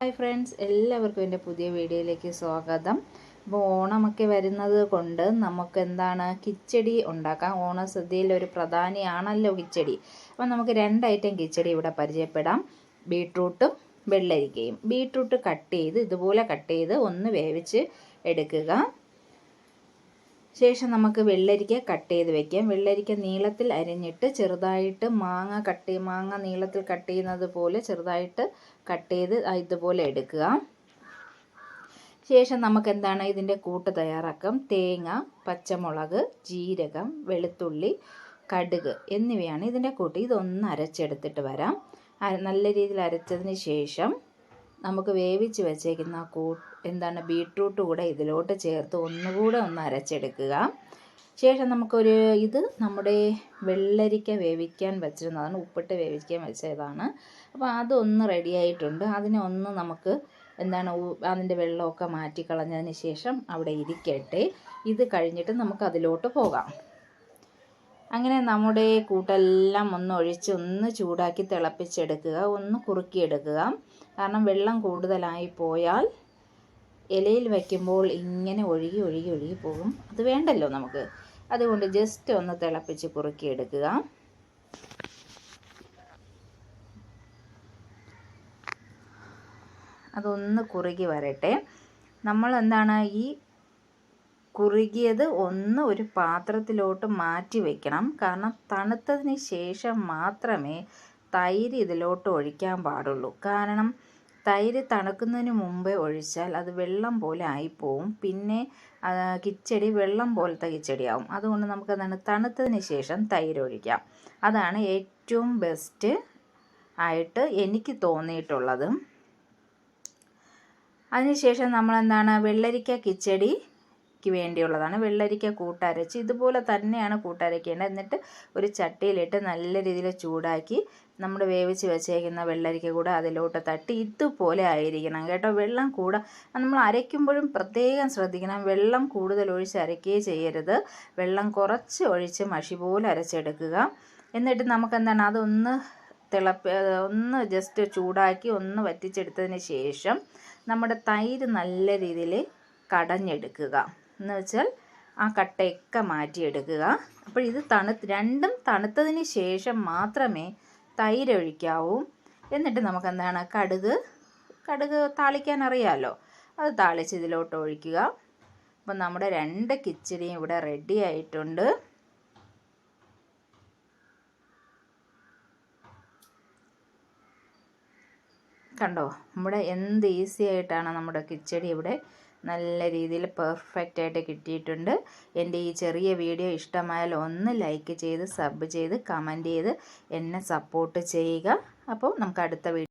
Hi friends, എല്ലാവർക്കും എൻ്റെ പുതിയ വീഡിയോയിലേക്ക് സ്വാഗതം. അപ്പോൾ ഓണമൊക്കെ വരുന്നത് കൊണ്ട് നമുക്ക് എന്താണ് കിച്ചടി ഉണ്ടാക്കാം. ഓണസദ്യയിൽ ഒരു പ്രധാനിയാണല്ലോ കിച്ചടി. അപ്പോൾ നമുക്ക് 2 ഐറ്റം കിച്ചടി ഇവിടെ പരിചയപ്പെടാം. ബീട്രൂട്ടും വെള്ളരിക്കയും. ബീട്രൂട്ട് ഇതുപോലെ കട്ട് ചെയ്ത് ഒന്ന് വേവിച്ച് എടുക്കുക. ശേഷം നമുക്ക് വെള്ളരിക്ക കട്ട് ചെയ്ത് വെക്കാം. വെള്ളരിക്ക നീളത്തിൽ അരിഞ്ഞിട്ട് ചെറുതായിട്ട് മാങ്ങ നീളത്തിൽ കട്ട് ചെയ്യുന്നത് പോലെ ചെറുതായിട്ട് കട്ട് ചെയ്ത് ഇതുപോലെ എടുക്കുക. ശേഷം നമുക്ക് എന്താണ് ഇതിൻ്റെ കൂട്ട് തയ്യാറാക്കാം. തേങ്ങ, പച്ചമുളക്, ജീരകം, വെളുത്തുള്ളി, കടുക് എന്നിവയാണ് ഇതിൻ്റെ കൂട്ട്. ഇതൊന്ന് അരച്ചെടുത്തിട്ട് വരാം. നല്ല രീതിയിൽ അരച്ചതിന് ശേഷം നമുക്ക് വേവിച്ച് വെച്ചേക്കുന്ന ബീട്രൂട്ട് കൂടെ ഇതിലോട്ട് ചേർത്ത് ഒന്നുകൂടെ ഒന്ന് അരച്ചെടുക്കുക. ശേഷം ഇത് നമ്മുടെ വെള്ളരിക്ക വേവിക്കാൻ വെച്ചിരുന്നതാണ്, ഉപ്പിട്ട് വേവിക്കാൻ വെച്ചതാണ്. അപ്പോൾ അതൊന്ന് റെഡിയായിട്ടുണ്ട്. അതിനെ ഒന്ന് നമുക്ക് അതിൻ്റെ വെള്ളമൊക്കെ മാറ്റിക്കളഞ്ഞതിന് ശേഷം അവിടെ ഇരിക്കട്ടെ. ഇത് കഴിഞ്ഞിട്ട് നമുക്ക് അതിലോട്ട് പോകാം. അങ്ങനെ നമ്മുടെ കൂട്ടെല്ലാം ഒന്ന് ചൂടാക്കി തിളപ്പിച്ചെടുക്കുക, ഒന്ന് കുറുക്കിയെടുക്കുക. കാരണം വെള്ളം കൂടുതലായി പോയാൽ ഇലയിൽ വയ്ക്കുമ്പോൾ ഇങ്ങനെ ഒഴുകി പോകും. അത് വേണ്ടല്ലോ നമുക്ക്. അതുകൊണ്ട് ജസ്റ്റ് ഒന്ന് തിളപ്പിച്ച് കുറുക്കിയെടുക്കുക. അതൊന്ന് കുറുകി വരട്ടെ. നമ്മൾ ഈ കുറുകിയത് ഒരു പാത്രത്തിലോട്ട് മാറ്റി വെക്കണം. കാരണം തണുത്തതിന് ശേഷം മാത്രമേ തൈര് ഇതിലോട്ട് ഒഴിക്കാൻ പാടുള്ളൂ. കാരണം തൈര് തണുക്കുന്നതിന് മുമ്പേ ഒഴിച്ചാൽ അത് വെള്ളം പോലെ ആയിപ്പോവും. പിന്നെ കിച്ചടി വെള്ളം പോലത്തെ കിച്ചടിയാവും. അതുകൊണ്ട് നമുക്ക് തണുത്തതിന് ശേഷം തൈര് ഒഴിക്കാം. അതാണ് ഏറ്റവും ബെസ്റ്റ് ആയിട്ട് എനിക്ക് തോന്നിയിട്ടുള്ളത്. അതിനുശേഷം നമ്മൾ വെള്ളരിക്ക കിച്ചടിക്ക് വേണ്ടിയുള്ളതാണ്. വെള്ളരിക്ക കൂട്ടരച്ച് ഇതുപോലെ തന്നെയാണ് കൂട്ടരയ്ക്കേണ്ടത്. എന്നിട്ട് ഒരു ചട്ടിയിലിട്ട് നല്ല രീതിയിൽ ചൂടാക്കി നമ്മൾ വേവിച്ച് വെച്ചേക്കുന്ന വെള്ളരിക്ക കൂടെ അതിലോട്ട് തട്ടി ഇതുപോലെ ആയിരിക്കണം കേട്ടോ. വെള്ളം നമ്മൾ അരയ്ക്കുമ്പോഴും പ്രത്യേകം ശ്രദ്ധിക്കണം. വെള്ളം കൂടുതൽ ഒഴിച്ച് അരയ്ക്കുകയേ ചെയ്യരുത്. വെള്ളം കുറച്ച് ഒഴിച്ച് മഷി പോലെ അരച്ചെടുക്കുക. എന്നിട്ട് നമുക്ക് അതൊന്ന് ഒന്ന് ജസ്റ്റ് ചൂടാക്കി ഒന്ന് വറ്റിച്ചെടുത്തതിന് ശേഷം നമ്മുടെ തൈര് നല്ല രീതിയിൽ കടഞ്ഞെടുക്കുക. എന്ന് വെച്ചാൽ ആ കട്ടയൊക്കെ മാറ്റിയെടുക്കുക. അപ്പോൾ ഇത് രണ്ടും തണുത്തതിന് ശേഷം മാത്രമേ തൈര് ഒഴിക്കാവൂ. എന്നിട്ട് നമുക്ക് കടുക് താളിക്കാൻ അറിയാമല്ലോ, അത് താളിച്ച് ഇതിലോട്ട് ഒഴിക്കുക. അപ്പം നമ്മുടെ 2 കിച്ചടിയും ഇവിടെ റെഡി ആയിട്ടുണ്ട്. കണ്ടോ, നമ്മുടെ എന്ത് ഈസി ആയിട്ടാണ് നമ്മുടെ കിച്ചടി ഇവിടെ നല്ല രീതിയിൽ പെർഫെക്റ്റ് ആയിട്ട് കിട്ടിയിട്ടുണ്ട്. എൻ്റെ ഈ ചെറിയ വീഡിയോ ഇഷ്ടമായാൽ ഒന്ന് ലൈക്ക് ചെയ്ത് സബ് ചെയ്ത് കമൻറ്റ് ചെയ്ത് എന്നെ സപ്പോർട്ട് ചെയ്യുക. അപ്പോൾ നമുക്ക് അടുത്ത വീഡിയോ